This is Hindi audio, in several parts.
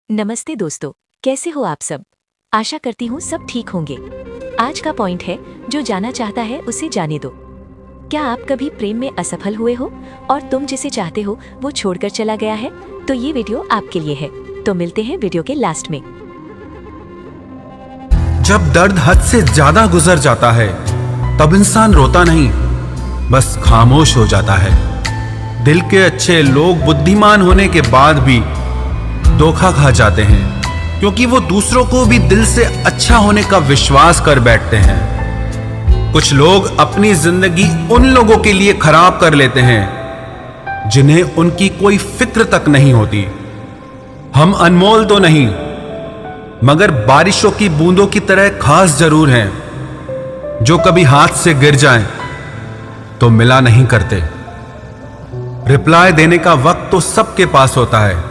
नमस्ते दोस्तों, कैसे हो आप सब। आशा करती हूँ सब ठीक होंगे। आज का पॉइंट है, जो जाना चाहता है उसे जाने दो। क्या आप कभी प्रेम में असफल हुए हो और तुम जिसे चाहते हो वो छोड़कर चला गया है? तो ये वीडियो आपके लिए है। तो मिलते हैं वीडियो के लास्ट में। जब दर्द हद से ज्यादा गुजर जाता है तब इंसान रोता नहीं, बस खामोश हो जाता है। दिल के अच्छे लोग बुद्धिमान होने के बाद भी धोखा खा जाते हैं, क्योंकि वो दूसरों को भी दिल से अच्छा होने का विश्वास कर बैठते हैं। कुछ लोग अपनी जिंदगी उन लोगों के लिए खराब कर लेते हैं जिन्हें उनकी कोई फिक्र तक नहीं होती। हम अनमोल तो नहीं, मगर बारिशों की बूंदों की तरह खास जरूर हैं, जो कभी हाथ से गिर जाएं तो मिला नहीं करते। रिप्लाई देने का वक्त तो सबके पास होता है,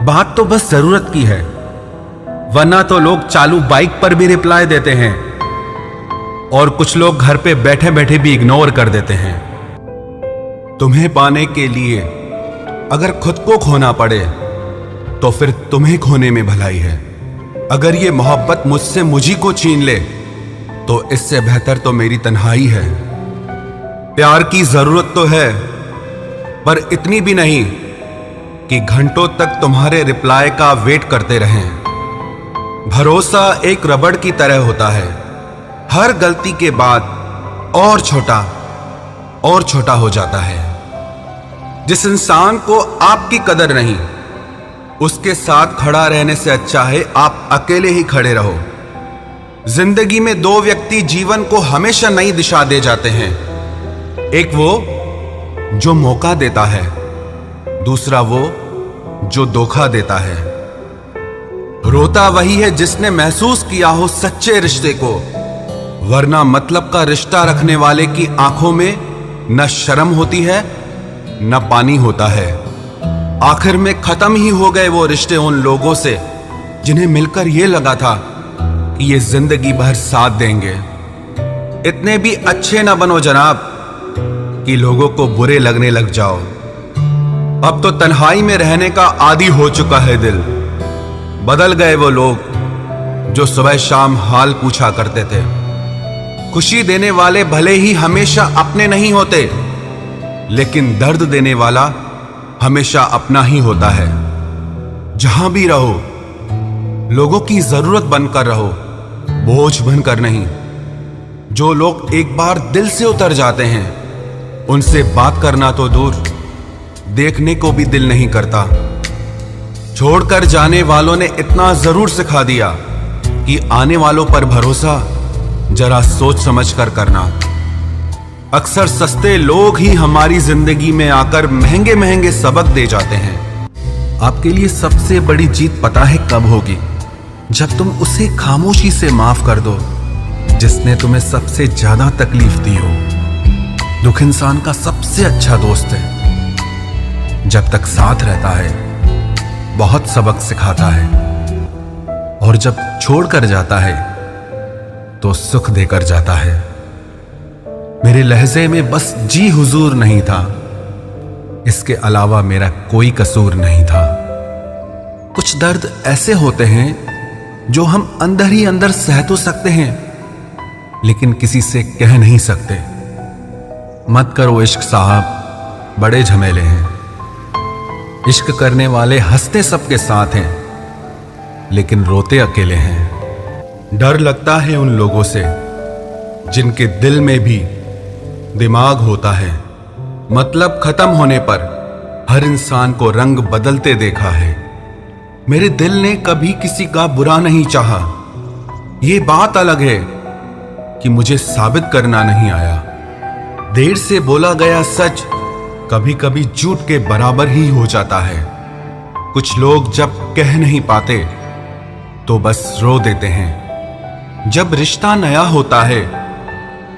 बात तो बस जरूरत की है। वरना तो लोग चालू बाइक पर भी रिप्लाई देते हैं और कुछ लोग घर पे बैठे बैठे भी इग्नोर कर देते हैं। तुम्हें पाने के लिए अगर खुद को खोना पड़े तो फिर तुम्हें खोने में भलाई है। अगर ये मोहब्बत मुझसे मुझी को छीन ले तो इससे बेहतर तो मेरी तन्हाई है। प्यार की जरूरत तो है, पर इतनी भी नहीं कि घंटों तक तुम्हारे रिप्लाई का वेट करते रहें। भरोसा एक रबड़ की तरह होता है, हर गलती के बाद और छोटा हो जाता है। जिस इंसान को आपकी कदर नहीं, उसके साथ खड़ा रहने से अच्छा है आप अकेले ही खड़े रहो। जिंदगी में दो व्यक्ति जीवन को हमेशा नई दिशा दे जाते हैं। एक वो जो मौका देता है, दूसरा वो जो धोखा देता है। रोता वही है जिसने महसूस किया हो सच्चे रिश्ते को, वरना मतलब का रिश्ता रखने वाले की आंखों में न शर्म होती है न पानी होता है। आखिर में खत्म ही हो गए वो रिश्ते उन लोगों से जिन्हें मिलकर यह लगा था कि ये जिंदगी भर साथ देंगे। इतने भी अच्छे ना बनो जनाब कि लोगों को बुरे लगने लग जाओ। अब तो तन्हाई में रहने का आदी हो चुका है दिल। बदल गए वो लोग जो सुबह शाम हाल पूछा करते थे। खुशी देने वाले भले ही हमेशा अपने नहीं होते, लेकिन दर्द देने वाला हमेशा अपना ही होता है। जहां भी रहो, लोगों की जरूरत बनकर रहो, बोझ बनकर नहीं। जो लोग एक बार दिल से उतर जाते हैं, उनसे बात करना तो दूर, देखने को भी दिल नहीं करता। छोड़कर जाने वालों ने इतना जरूर सिखा दिया कि आने वालों पर भरोसा जरा सोच समझ कर करना। अक्सर सस्ते लोग ही हमारी जिंदगी में आकर महंगे महंगे सबक दे जाते हैं। आपके लिए सबसे बड़ी जीत पता है कब होगी? जब तुम उसे खामोशी से माफ कर दो जिसने तुम्हें सबसे ज्यादा तकलीफ दी हो। दुख इंसान का सबसे अच्छा दोस्त है। जब तक साथ रहता है बहुत सबक सिखाता है, और जब छोड़कर जाता है तो सुख देकर जाता है। मेरे लहजे में बस जी हुजूर नहीं था, इसके अलावा मेरा कोई कसूर नहीं था। कुछ दर्द ऐसे होते हैं जो हम अंदर ही अंदर सह तो सकते हैं, लेकिन किसी से कह नहीं सकते। मत करो इश्क साहब, बड़े झमेले हैं। इश्क करने वाले हंसते सबके साथ हैं, लेकिन रोते अकेले हैं। डर लगता है उन लोगों से जिनके दिल में भी दिमाग होता है। मतलब खत्म होने पर हर इंसान को रंग बदलते देखा है। मेरे दिल ने कभी किसी का बुरा नहीं चाहा। ये बात अलग है कि मुझे साबित करना नहीं आया। देर से बोला गया सच कभी कभी झूठ के बराबर ही हो जाता है। कुछ लोग जब कह नहीं पाते तो बस रो देते हैं। जब रिश्ता नया होता है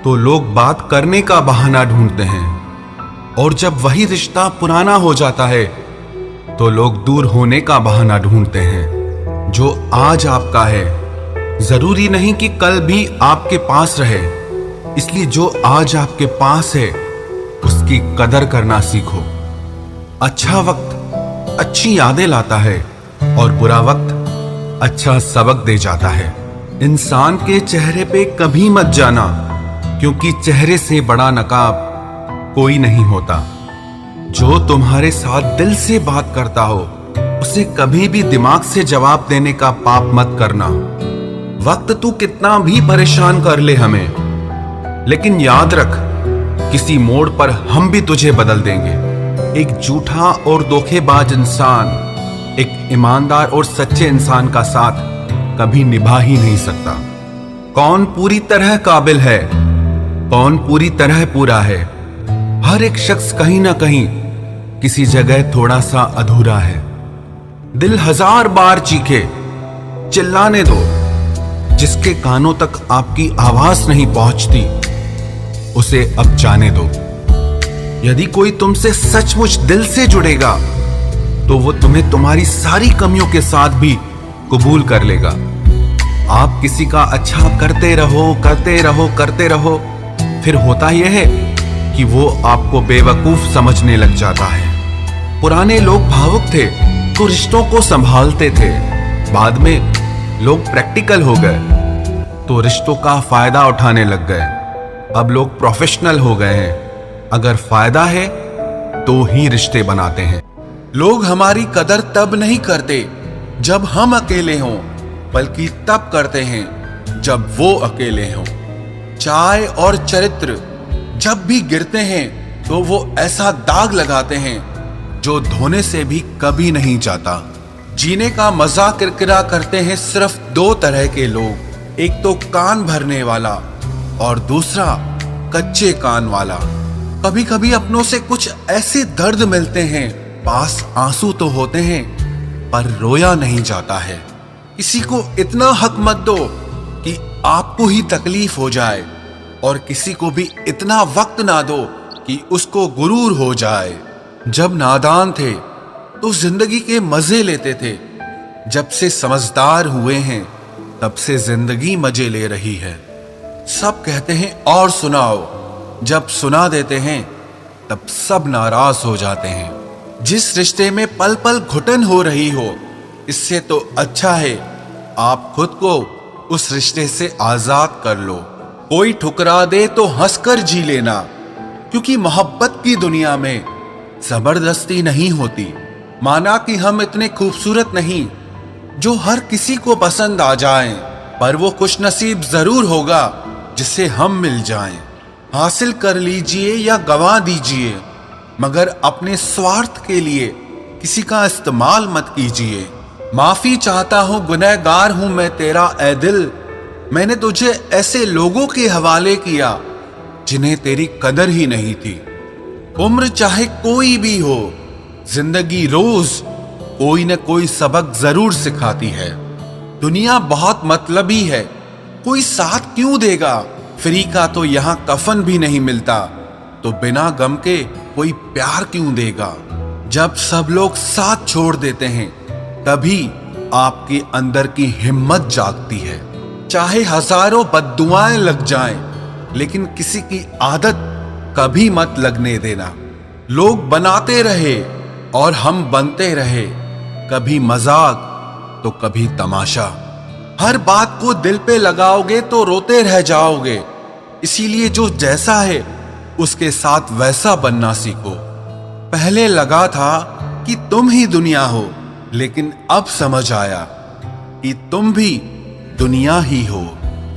तो लोग बात करने का बहाना ढूंढते हैं, और जब वही रिश्ता पुराना हो जाता है तो लोग दूर होने का बहाना ढूंढते हैं। जो आज आपका है जरूरी नहीं कि कल भी आपके पास रहे, इसलिए जो आज आपके पास है उसकी कदर करना सीखो। अच्छा वक्त अच्छी यादें लाता है, और बुरा वक्त अच्छा सबक दे जाता है। इंसान के चेहरे पे कभी मत जाना, क्योंकि चेहरे से बड़ा नकाब कोई नहीं होता। जो तुम्हारे साथ दिल से बात करता हो उसे कभी भी दिमाग से जवाब देने का पाप मत करना। वक्त तू कितना भी परेशान कर ले हमें, लेकिन याद रख, किसी मोड़ पर हम भी तुझे बदल देंगे। एक झूठा और धोखेबाज इंसान एक ईमानदार और सच्चे इंसान का साथ कभी निभा ही नहीं सकता। कौन पूरी तरह काबिल है, कौन पूरी तरह पूरा है? हर एक शख्स कहीं ना कहीं किसी जगह थोड़ा सा अधूरा है। दिल 1000 बार चीखे, चिल्लाने दो। जिसके कानों तक आपकी आवाज नहीं पहुंचती उसे अब जाने दो। यदि कोई तुमसे सचमुच दिल से जुड़ेगा तो वो तुम्हें तुम्हारी सारी कमियों के साथ भी कबूल कर लेगा। आप किसी का अच्छा करते रहो, करते रहो, करते रहो, फिर होता यह है कि वो आपको बेवकूफ समझने लग जाता है। पुराने लोग भावुक थे तो रिश्तों को संभालते थे। बाद में लोग प्रैक्टिकल हो गए तो रिश्तों का फायदा उठाने लग गए। अब लोग प्रोफेशनल हो गए हैं। अगर फायदा है तो ही रिश्ते बनाते हैं। लोग हमारी कदर तब नहीं करते जब हम अकेले हों, बल्कि तब करते हैं जब वो अकेले हों। चाय और चरित्र जब भी गिरते हैं तो वो ऐसा दाग लगाते हैं जो धोने से भी कभी नहीं जाता। जीने का मजा किरकिरा करते हैं सिर्फ 2 तरह के लोग, एक तो कान भरने वाला और दूसरा कच्चे कान वाला। कभी कभी अपनों से कुछ ऐसे दर्द मिलते हैं, पास आंसू तो होते हैं पर रोया नहीं जाता है। किसी को इतना हक मत दो कि आपको ही तकलीफ हो जाए, और किसी को भी इतना वक्त ना दो कि उसको गुरूर हो जाए। जब नादान थे तो जिंदगी के मजे लेते थे, जब से समझदार हुए हैं तब से जिंदगी मजे ले रही है। सब कहते हैं और सुनाओ, जब सुना देते हैं तब सब नाराज हो जाते हैं। जिस रिश्ते में पल पल घुटन हो रही हो, इससे तो अच्छा है आप खुद को उस रिश्ते से आजाद कर लो। कोई ठुकरा दे तो हंसकर जी लेना, क्योंकि मोहब्बत की दुनिया में जबरदस्ती नहीं होती। माना कि हम इतने खूबसूरत नहीं जो हर किसी को पसंद आ जाएं, पर वो खुशनसीब जरूर होगा जिसे हम मिल जाएं। हासिल कर लीजिए या गंवा दीजिए, मगर अपने स्वार्थ के लिए किसी का इस्तेमाल मत कीजिए। माफी चाहता हूं, गुनहगार हूं मैं तेरा ए दिल। मैंने तुझे ऐसे लोगों के हवाले किया जिन्हें तेरी कदर ही नहीं थी। उम्र चाहे कोई भी हो, जिंदगी रोज कोई न कोई सबक जरूर सिखाती है। दुनिया बहुत मतलबी है, कोई साथ क्यों देगा? फ्री का तो यहाँ कफन भी नहीं मिलता, तो बिना गम के कोई प्यार क्यों देगा? जब सब लोग साथ छोड़ देते हैं तभी आपके अंदर की हिम्मत जागती है। चाहे हजारों बद्दुआएं लग जाएं, लेकिन किसी की आदत कभी मत लगने देना। लोग बनाते रहे और हम बनते रहे, कभी मजाक तो कभी तमाशा। हर बात को दिल पे लगाओगे तो रोते रह जाओगे। इसीलिए जो जैसा है उसके साथ वैसा बनना सीखो। पहले लगा था कि तुम ही दुनिया हो, लेकिन अब समझ आया कि तुम भी दुनिया ही हो।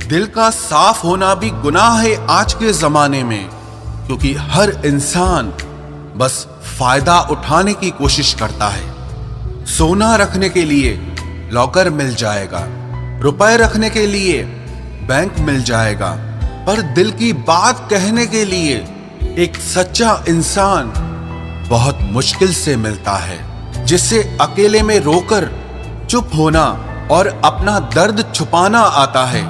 दिल का साफ होना भी गुनाह है आज के जमाने में, क्योंकि हर इंसान बस फायदा उठाने की कोशिश करता है। सोना रखने के लिए लॉकर मिल जाएगा, रुपए रखने के लिए बैंक मिल जाएगा, पर दिल की बात कहने के लिए एक सच्चा इंसान बहुत मुश्किल से मिलता है। जिससे अकेले में रोकर चुप होना और अपना दर्द छुपाना आता है,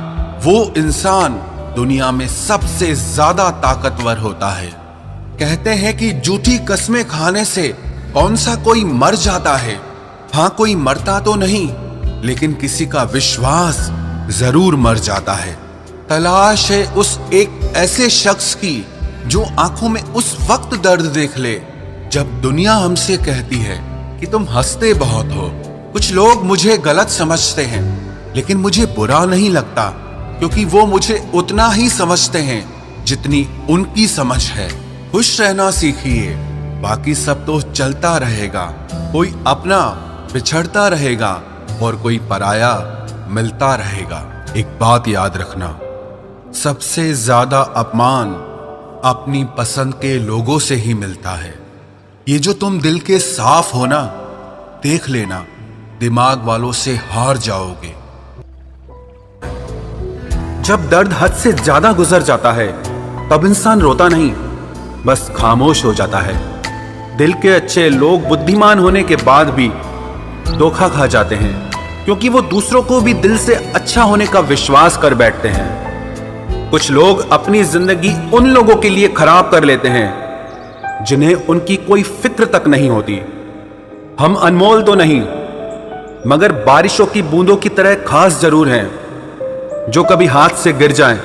वो इंसान दुनिया में सबसे ज्यादा ताकतवर होता है। कहते हैं कि झूठी कस्में खाने से कौन सा कोई मर जाता है। हाँ, कोई मरता तो नहीं, लेकिन किसी का विश्वास जरूर मर जाता है। तलाश है उस एक ऐसे शख्स की जो आंखों में उस वक्त दर्द देख ले जब दुनिया हमसे कहती है कि तुम हंसते बहुत हो, कुछ लोग मुझे गलत समझते हैं, लेकिन मुझे बुरा नहीं लगता, क्योंकि वो मुझे उतना ही समझते हैं जितनी उनकी समझ है। खुश रहना सीखिए, बाकी सब तो चलता रहेगा। कोई अपना बिछड़ता रहेगा और कोई पराया मिलता रहेगा। एक बात याद रखना, सबसे ज्यादा अपमान अपनी पसंद के लोगों से ही मिलता है। ये जो तुम दिल के साफ हो ना, देख लेना दिमाग वालों से हार जाओगे। जब दर्द हद से ज्यादा गुजर जाता है तब इंसान रोता नहीं, बस खामोश हो जाता है। दिल के अच्छे लोग बुद्धिमान होने के बाद भी धोखा खा जाते हैं, क्योंकि वो दूसरों को भी दिल से अच्छा होने का विश्वास कर बैठते हैं। कुछ लोग अपनी जिंदगी उन लोगों के लिए खराब कर लेते हैं जिन्हें उनकी कोई फिक्र तक नहीं होती। हम अनमोल तो नहीं, मगर बारिशों की बूंदों की तरह खास जरूर हैं, जो कभी हाथ से गिर जाएं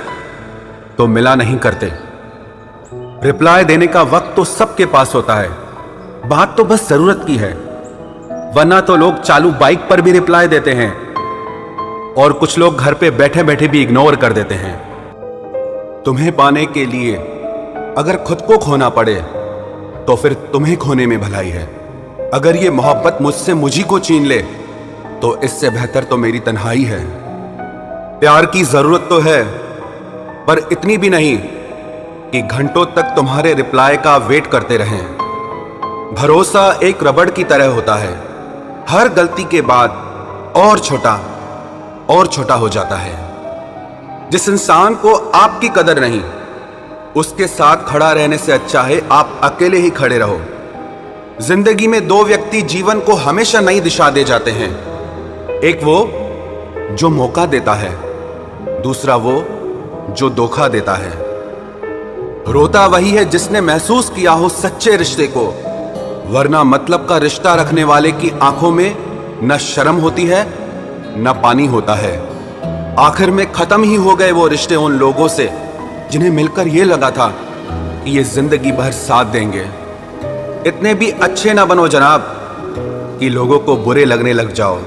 तो मिला नहीं करते। रिप्लाई देने का वक्त तो सबके पास होता है, बात तो बस जरूरत की है। वरना तो लोग चालू बाइक पर भी रिप्लाई देते हैं और कुछ लोग घर पे बैठे बैठे भी इग्नोर कर देते हैं। तुम्हें पाने के लिए अगर खुद को खोना पड़े तो फिर तुम्हें खोने में भलाई है। अगर ये मोहब्बत मुझसे मुझी को छीन ले तो इससे बेहतर तो मेरी तन्हाई है। प्यार की जरूरत तो है, पर इतनी भी नहीं कि घंटों तक तुम्हारे रिप्लाई का वेट करते रहें। भरोसा एक रबड़ की तरह होता है, हर गलती के बाद और छोटा हो जाता है। जिस इंसान को आपकी कदर नहीं, उसके साथ खड़ा रहने से अच्छा है आप अकेले ही खड़े रहो। जिंदगी में दो व्यक्ति जीवन को हमेशा नई दिशा दे जाते हैं। एक वो जो मौका देता है, दूसरा वो जो धोखा देता है। रोता वही है जिसने महसूस किया हो सच्चे रिश्ते को, वरना मतलब का रिश्ता रखने वाले की आंखों में न शर्म होती है न पानी होता है। आखिर में खत्म ही हो गए वो रिश्ते उन लोगों से जिन्हें मिलकर ये लगा था कि ये जिंदगी भर साथ देंगे। इतने भी अच्छे ना बनो जनाब कि लोगों को बुरे लगने लग जाओ।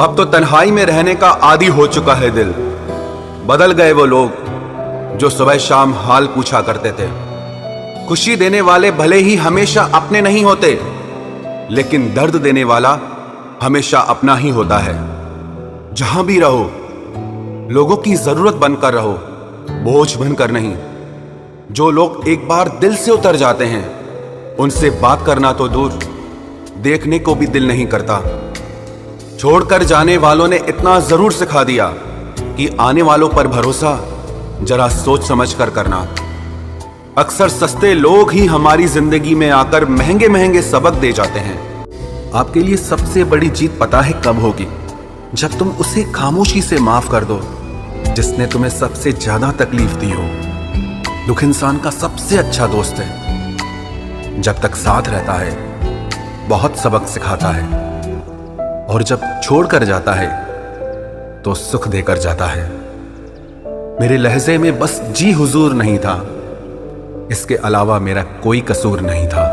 अब तो तन्हाई में रहने का आदी हो चुका है दिल। बदल गए वो लोग जो सुबह शाम हाल पूछा करते थे। खुशी देने वाले भले ही हमेशा अपने नहीं होते, लेकिन दर्द देने वाला हमेशा अपना ही होता है। जहां भी रहो, लोगों की जरूरत बनकर रहो, बोझ बनकर नहीं। जो लोग एक बार दिल से उतर जाते हैं, उनसे बात करना तो दूर, देखने को भी दिल नहीं करता। छोड़कर जाने वालों ने इतना जरूर सिखा दिया कि आने वालों पर भरोसा जरा सोच समझ कर करना। अक्सर सस्ते लोग ही हमारी जिंदगी में आकर महंगे महंगे सबक दे जाते हैं। आपके लिए सबसे बड़ी जीत पता है कब होगी? जब तुम उसे खामोशी से माफ कर दो जिसने तुम्हें सबसे ज्यादा तकलीफ दी हो। दुख इंसान का सबसे अच्छा दोस्त है। जब तक साथ रहता है बहुत सबक सिखाता है, और जब छोड़ कर जाता है तो सुख देकर जाता है। मेरे लहजे में बस जी हुजूर नहीं था, इसके अलावा मेरा कोई कसूर नहीं था।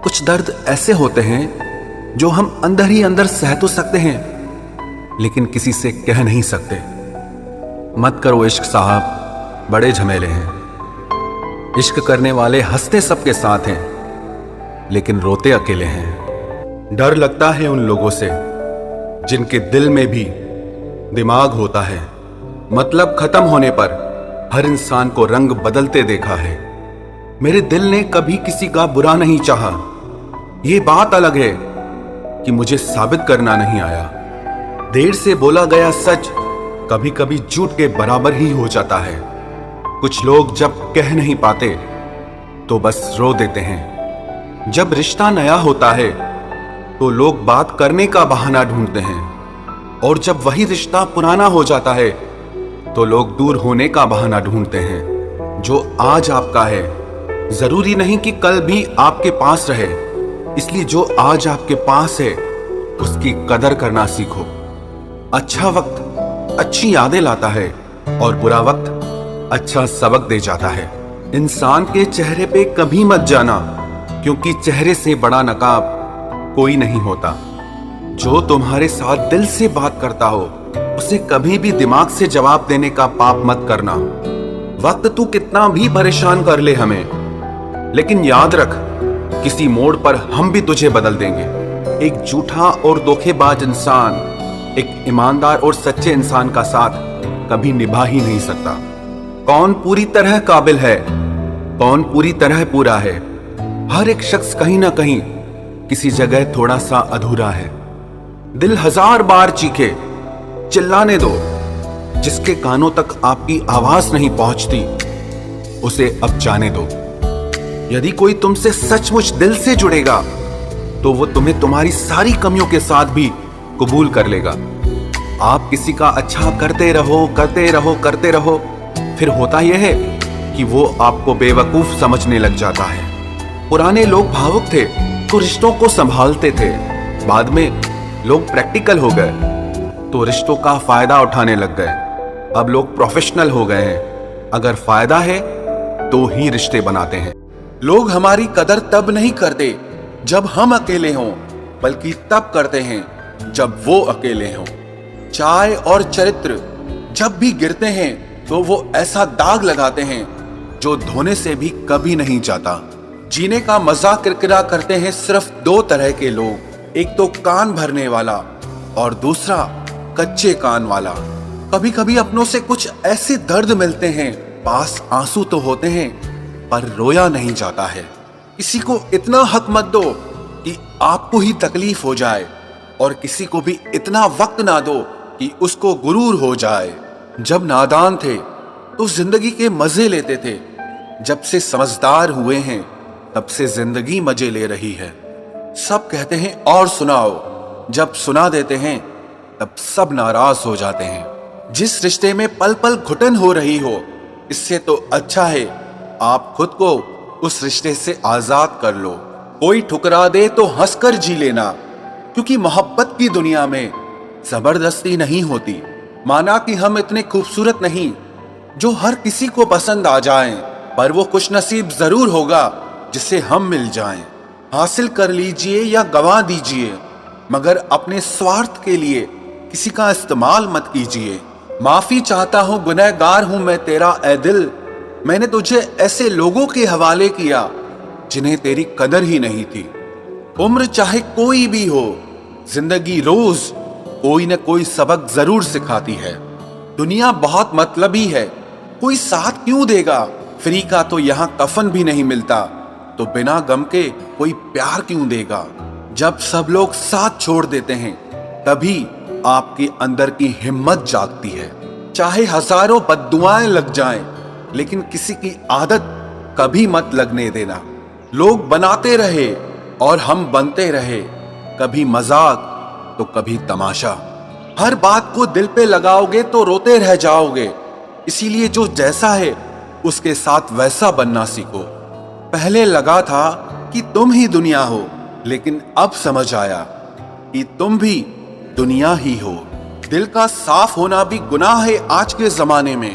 कुछ दर्द ऐसे होते हैं जो हम अंदर ही अंदर सह तो सकते हैं, लेकिन किसी से कह नहीं सकते। मत करो इश्क साहब, बड़े झमेले हैं। इश्क करने वाले हंसते सबके साथ हैं, लेकिन रोते अकेले हैं। डर लगता है उन लोगों से जिनके दिल में भी दिमाग होता है। मतलब खत्म होने पर हर इंसान को रंग बदलते देखा है। मेरे दिल ने कभी किसी का बुरा नहीं चाहा। ये बात अलग है कि मुझे साबित करना नहीं आया। देर से बोला गया सच कभी कभी झूठ के बराबर ही हो जाता है। कुछ लोग जब कह नहीं पाते तो बस रो देते हैं। जब रिश्ता नया होता है तो लोग बात करने का बहाना ढूंढते हैं, और जब वही रिश्ता पुराना हो जाता है तो लोग दूर होने का बहाना ढूंढते हैं। जो आज आपका है जरूरी नहीं कि कल भी आपके पास रहे, इसलिए जो आज आपके पास है उसकी कदर करना सीखो। अच्छा वक्त अच्छी यादें लाता है और बुरा वक्त अच्छा सबक दे जाता है। इंसान के चेहरे पे कभी मत जाना, क्योंकि चेहरे से बड़ा नकाब कोई नहीं होता। जो तुम्हारे साथ दिल से बात करता हो उसे कभी भी दिमाग से जवाब देने का पाप मत करना। वक्त तू कितना भी परेशान कर ले हमें, लेकिन याद रख, किसी मोड़ पर हम भी तुझे बदल देंगे। एक झूठा और धोखेबाज इंसान एक ईमानदार और सच्चे इंसान का साथ कभी निभा ही नहीं सकता। कौन पूरी तरह काबिल है, कौन पूरी तरह पूरा है? हर एक शख्स कहीं ना कहीं किसी जगह थोड़ा सा अधूरा है। दिल 1000 बार चीखे, चिल्लाने दो। जिसके कानों तक आपकी आवाज नहीं पहुंचती उसे अब जाने दो। यदि कोई तुमसे सचमुच दिल से जुड़ेगा तो वो तुम्हें तुम्हारी सारी कमियों के साथ भी कबूल कर लेगा। आप किसी का अच्छा करते रहो करते रहो करते रहो, फिर होता यह है कि वो आपको बेवकूफ समझने लग जाता है। पुराने लोग भावुक थे तो रिश्तों को संभालते थे, बाद में लोग प्रैक्टिकल हो गए तो रिश्तों का फायदा उठाने लग गए। अब लोग प्रोफेशनल हो गए हैं, अगर फायदा है तो ही रिश्ते बनाते हैं। लोग हमारी कदर तब नहीं करते जब हम अकेले हों, बल्कि तब करते हैं जब वो अकेले हों। चाय और चरित्र जब भी गिरते हैं तो वो ऐसा दाग लगाते हैं जो धोने से भी कभी नहीं जाता। जीने का मजा किरकिरा करते हैं सिर्फ 2 तरह के लोग, एक तो कान भरने वाला और दूसरा कच्चे कान वाला। कभी कभी अपनों से कुछ ऐसे दर्द मिलते हैं, पास आंसू तो होते हैं पर रोया नहीं जाता है। किसी को इतना हक मत दो कि आपको ही तकलीफ हो जाए, और किसी को भी इतना वक्त ना दो कि उसको गुरूर हो जाए। जब नादान थे तो जिंदगी के मजे लेते थे, जब से समझदार हुए हैं तब से जिंदगी मजे ले रही है। सब कहते हैं और सुनाओ, जब सुना देते हैं तब सब नाराज हो जाते हैं। जिस रिश्ते में पल पल घुटन हो रही हो, इससे तो अच्छा है आप खुद को उस रिश्ते से आजाद कर लो। कोई ठुकरा दे तो हंसकर जी लेना, क्योंकि मोहब्बत की दुनिया में जबरदस्ती नहीं होती। माना कि हम इतने खूबसूरत नहीं जो हर किसी को पसंद आ जाएं, पर वो खुशनसीब जरूर होगा जिसे हम मिल जाएं। हासिल कर लीजिए या गंवा दीजिए, मगर अपने स्वार्थ के लिए किसी का इस्तेमाल मत कीजिए। माफी चाहता हूँ, गुनहगार हूं मैं तेरा ए दिल, मैंने तुझे ऐसे लोगों के हवाले किया जिन्हें तेरी कदर ही नहीं थी। उम्र चाहे कोई भी हो, जिंदगी रोज कोई न कोई सबक जरूर सिखाती है। दुनिया बहुत मतलबी है, कोई साथ क्यों देगा? फ्री का तो यहाँ कफन भी नहीं मिलता, तो बिना गम के कोई प्यार क्यों देगा? जब सब लोग साथ छोड़ देते हैं तभी आपके अंदर की हिम्मत जागती है। चाहे हजारों बद्दुआएं लग जाएं, लेकिन किसी की आदत कभी मत लगने देना। लोग बनाते रहे और हम बनते रहे, कभी मजाक तो कभी तमाशा। हर बात को दिल पे लगाओगे तो रोते रह जाओगे, इसीलिए जो जैसा है उसके साथ वैसा बनना सीखो। पहले लगा था कि तुम ही दुनिया हो, लेकिन अब समझ आया कि तुम भी दुनिया ही हो। दिल का साफ होना भी गुनाह है आज के जमाने में,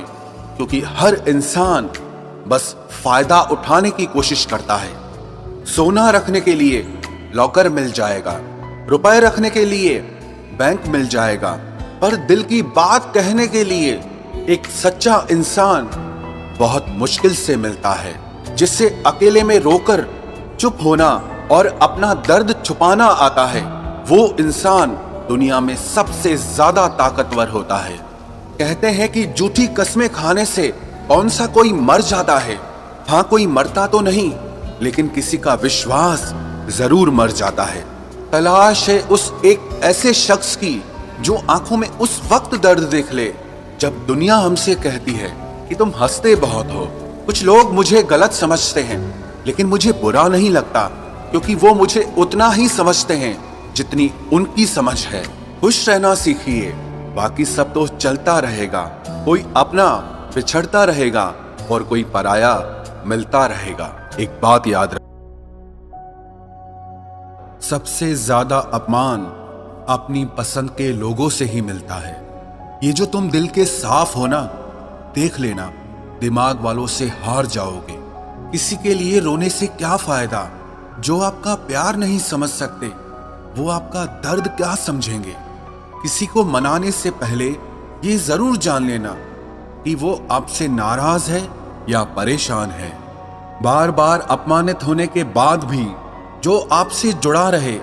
क्योंकि हर इंसान बस फायदा उठाने की कोशिश करता है। सोना रखने के लिए लॉकर मिल जाएगा, रुपए रखने के लिए बैंक मिल जाएगा, पर दिल की बात कहने के लिए एक सच्चा इंसान बहुत मुश्किल से मिलता है, जिससे अकेले में रोकर चुप होना और अपना दर्द छुपाना आता है। वो इंसान दुनिया में सबसे ज्यादा ताकतवर होता है। कहते हैं कि झूठी कस्में खाने से कौन सा कोई मर जाता है। हाँ, कोई मरता तो नहीं, लेकिन किसी का विश्वास जरूर मर जाता है। तलाश है उस एक ऐसे शख्स की जो आंखों में उस वक्त दर्द देख ले जब दुनिया हमसे कहती है कि तुम हंसते बहुत हो। कुछ लोग मुझे गलत समझते हैं, लेकिन मुझे बुरा नहीं लगता, क्योंकि वो मुझे उतना ही समझते हैं जितनी उनकी समझ है। खुश रहना सीखिए, बाकी सब तो चलता रहेगा। कोई अपना बिछड़ता रहेगा और कोई पराया मिलता रहेगा। एक बात याद रख, सबसे ज्यादा अपमान अपनी पसंद के लोगों से ही मिलता है। ये जो तुम दिल के साफ हो ना, देख लेना दिमाग वालों से हार जाओगे। किसी के लिए रोने से क्या फायदा जो आपका प्यार नहीं समझ सकते। वो आपका दर्द क्या समझेंगे। किसी को मनाने से पहले ये जरूर जान लेना कि वो आपसे नाराज है या परेशान है। बार बार अपमानित होने के बाद भी जो आपसे जुड़ा रहे,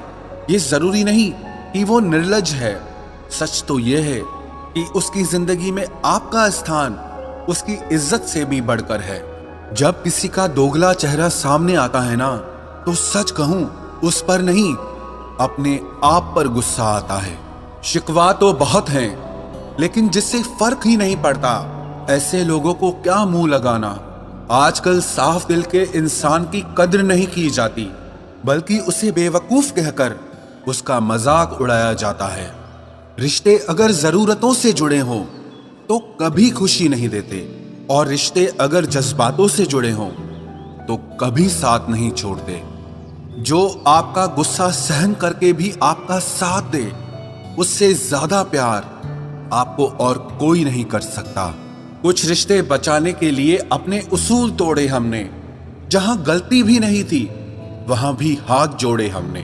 ये जरूरी नहीं कि वो निर्लज्ज है। सच तो ये है कि उसकी जिंदगी में आपका स्थान उसकी इज्जत से भी बढ़कर है। जब किसी का दोगला चेहरा सामने आता है ना, तो सच कहूं उस पर नहीं, अपने आप पर गुस्सा आता है। शिकवा तो बहुत हैं, लेकिन जिससे फर्क ही नहीं पड़ता, ऐसे लोगों को क्या मुंह लगाना। आजकल साफ दिल के इंसान की कद्र नहीं की जाती, बल्कि उसे बेवकूफ कहकर उसका मजाक उड़ाया जाता है। रिश्ते अगर जरूरतों से जुड़े हों तो कभी खुशी नहीं देते, और रिश्ते अगर जज्बातों से जुड़े हों तो कभी साथ नहीं छोड़ते। जो आपका गुस्सा सहन करके भी आपका साथ दे, उससे ज्यादा प्यार आपको और कोई नहीं कर सकता। कुछ रिश्ते बचाने के लिए अपने उसूल तोड़े हमने। जहां गलती भी नहीं थी वहां भी हाथ जोड़े हमने।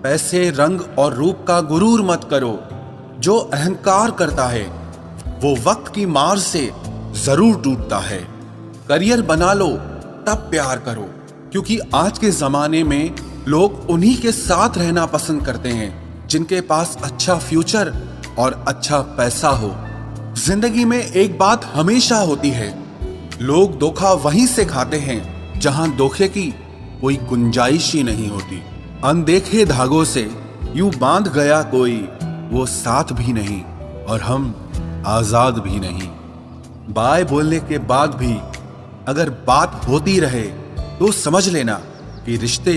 पैसे, रंग और रूप का गुरूर मत करो। जो अहंकार करता है वो वक्त की मार से जरूर टूटता है। करियर बना लो तब प्यार करो, क्योंकि आज के जमाने में लोग उन्हीं के साथ रहना पसंद करते हैं जिनके पास अच्छा फ्यूचर और अच्छा पैसा हो। जिंदगी में एक बात हमेशा होती है, लोग धोखा वहीं से खाते हैं जहां धोखे की कोई गुंजाइश ही नहीं होती। अनदेखे धागों से यूं बांध गया कोई, वो साथ भी नहीं और हम आजाद भी नहीं। बाय बोलने के बाद भी अगर बात होती रहे तो समझ लेना कि रिश्ते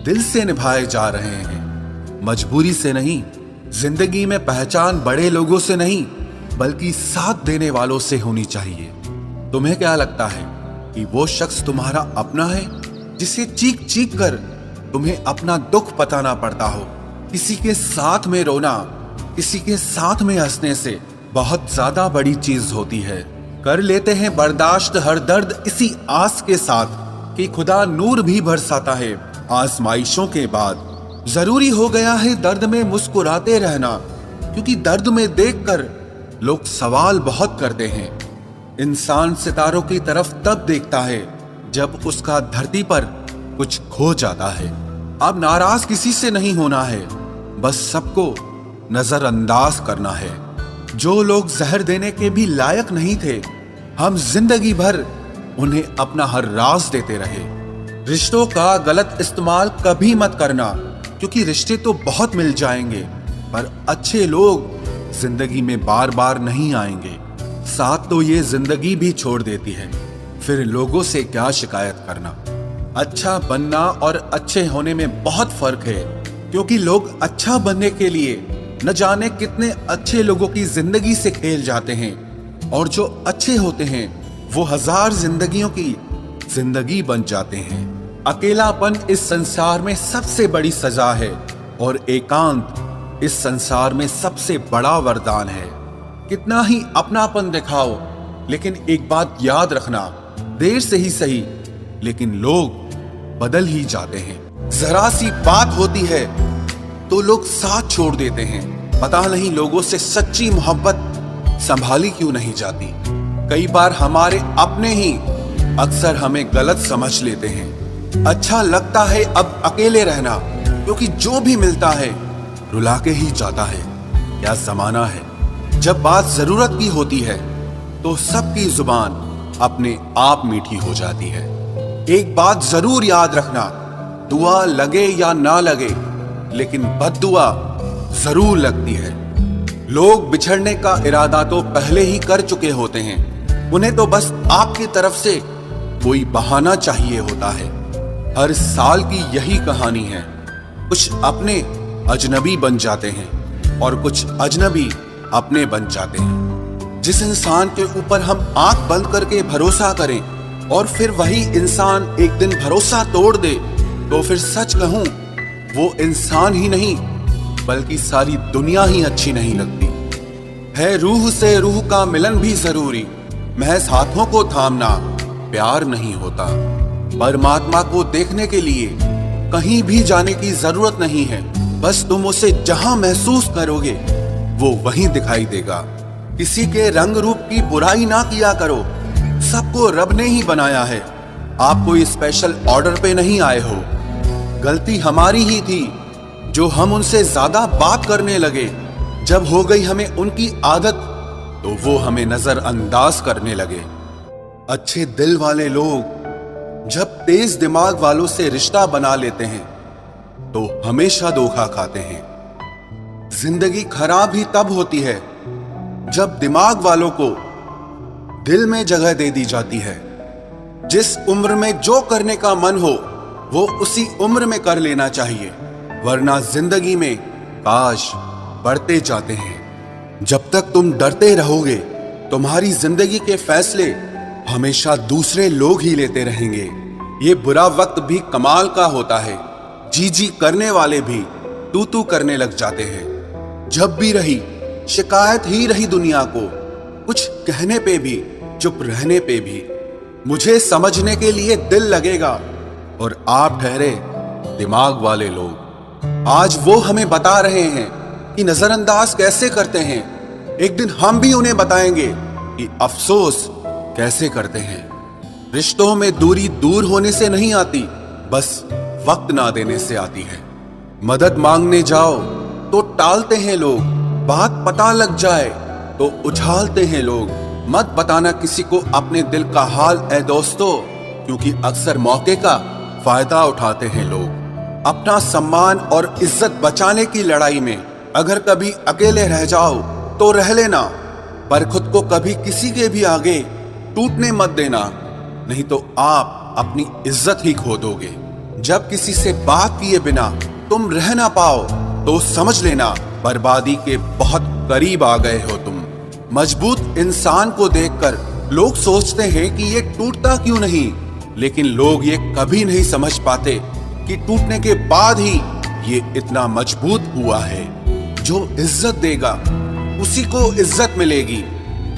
दिल से निभाए जा रहे हैं, मजबूरी से नहीं। जिंदगी में पहचान बड़े लोगों से नहीं, बल्कि साथ देने वालों से होनी चाहिए। तुम्हें क्या लगता है कि वो शख्स तुम्हारा अपना है, जिसे चीख चीख कर तुम्हें अपना दुख बताना पड़ता हो? किसी के साथ में रोना, किसी के साथ में हंसने से बहुत ज्यादा बड़ी चीज होती है। कर लेते हैं बर्दाश्त हर दर्द इसी आस के साथ कि खुदा नूर भी बरसाता है आजमाइशों के बाद। जरूरी हो गया है दर्द में मुस्कुराते रहना, क्योंकि दर्द में देखकर लोग सवाल बहुत करते हैं। इंसान सितारों की तरफ तब देखता है जब उसका धरती पर कुछ खो जाता है। अब नाराज किसी से नहीं होना है, बस सबको नजरअंदाज करना है। जो लोग जहर देने के भी लायक नहीं थे, हम जिंदगी भर उन्हें अपना हर राज देते रहे। रिश्तों का गलत इस्तेमाल कभी मत करना, क्योंकि रिश्ते तो बहुत मिल जाएंगे, पर अच्छे लोग जिंदगी में बार बार नहीं आएंगे। साथ तो ये जिंदगी भी छोड़ देती है, फिर लोगों से क्या शिकायत करना। अच्छा बनना और अच्छे होने में बहुत फर्क है, क्योंकि लोग अच्छा बनने के लिए न जाने कितने अच्छे लोगों की जिंदगी से खेल जाते हैं, और जो अच्छे होते हैं वो हजार जिंदगियों की जिंदगी बन जाते हैं। अकेलापन इस संसार में सबसे बड़ी सजा है, और एकांत इस संसार में सबसे बड़ा वरदान है। कितना ही अपनापन दिखाओ, लेकिन एक बात याद रखना, देर से ही सही, लेकिन लोग बदल ही जाते हैं। जरा सी बात होती है तो लोग साथ छोड़ देते हैं। पता नहीं लोगों से सच्ची मोहब्बत संभाली क्यों नहीं जाती। कई बार हमारे अपने ही अक्सर हमें गलत समझ लेते हैं। अच्छा लगता है अब अकेले रहना, क्योंकि जो भी मिलता है रुला के ही जाता है। क्या जमाना है, जब बात जरूरत की होती है तो सबकी जुबान अपने आप मीठी हो जाती है। एक बात जरूर याद रखना, दुआ लगे या ना लगे, लेकिन बद्दुआ जरूर लगती है। लोग बिछड़ने का इरादा तो पहले ही कर चुके होते हैं, उन्हें तो बस आपकी तरफ से कोई बहाना चाहिए होता है। हर साल की यही कहानी है, कुछ अपने अजनबी बन जाते हैं और कुछ अजनबी अपने बन जाते हैं। जिस इंसान के ऊपर हम आंख बंद करके भरोसा करें और फिर वही इंसान एक दिन भरोसा तोड़ दे, तो फिर सच कहूं वो इंसान ही नहीं बल्कि सारी दुनिया ही अच्छी नहीं लगती है। रूह से रूह का मिलन भी जरूरी, महज हाथों को थामना प्यार नहीं होता। परमात्मा को देखने के लिए कहीं भी जाने की जरूरत नहीं है, बस तुम उसे जहां महसूस करोगे वो वहीं दिखाई देगा। किसी के रंग रूप की बुराई ना किया करो, सबको रब ने ही बनाया है। आप कोई स्पेशल ऑर्डर पे नहीं आए हो। गलती हमारी ही थी जो हम उनसे ज्यादा बात करने लगे। जब हो गई हमें उनकी आदत तो वो हमें नजरअंदाज करने लगे। अच्छे दिल वाले लोग जब तेज दिमाग वालों से रिश्ता बना लेते हैं तो हमेशा धोखा खाते हैं। जिंदगी खराब ही तब होती है जब दिमाग वालों को दिल में जगह दे दी जाती है। जिस उम्र में जो करने का मन हो वो उसी उम्र में कर लेना चाहिए, वरना जिंदगी में काश बढ़ते जाते हैं। जब तक तुम डरते रहोगे तुम्हारी जिंदगी के फैसले हमेशा दूसरे लोग ही लेते रहेंगे। ये बुरा वक्त भी कमाल का होता है, जी जी करने वाले भी तू तू करने लग जाते हैं। जब भी रही शिकायत ही रही दुनिया को, कुछ कहने पे भी चुप रहने पे भी। मुझे समझने के लिए दिल लगेगा और आप ठहरे दिमाग वाले लोग। आज वो हमें बता रहे हैं कि नजरअंदाज कैसे करते हैं। एक दिन हम भी उन्हें बताएंगे कि अफसोस कैसे करते हैं। रिश्तों में दूरी दूर होने से नहीं आती, बस वक्त ना देने से आती है। मदद मांगने जाओ तो टालते हैं लोग, बात पता लग जाए तो उछालते हैं लोग। मत बताना किसी को अपने दिल का हाल ए दोस्तों, क्योंकि अक्सर मौके का फायदा उठाते हैं लोग। अपना सम्मान और इज्जत बचाने की लड़ाई में अगर कभी अकेले रह जाओ तो रह लेना, पर खुद को कभी किसी के भी आगे टूटने मत देना, नहीं तो आप अपनी इज्जत ही खो दोगे। जब किसी से बात किए बिना तुम रह ना पाओ तो समझ लेना बर्बादी के बहुत करीब आ गए हो तुम। मजबूत इंसान को देखकर लोग सोचते हैं कि ये टूटता क्यों नहीं, लेकिन लोग ये कभी नहीं समझ पाते कि टूटने के बाद ही ये इतना मजबूत हुआ है। जो इज्जत देगा उसी को इज्जत मिलेगी।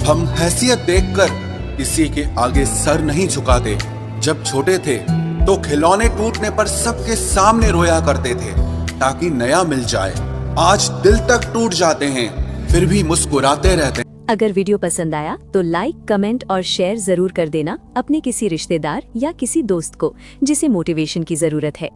हम हैसियत देखकर किसी के आगे सर नहीं झुकाते। जब छोटे थे तो खिलौने टूटने पर सबके सामने रोया करते थे ताकि नया मिल जाए। आज दिल तक टूट जाते हैं फिर भी मुस्कुराते रहते हैं। अगर वीडियो पसंद आया तो लाइक, कमेंट और शेयर जरूर कर देना अपने किसी रिश्तेदार या किसी दोस्त को जिसे मोटिवेशन की जरूरत है।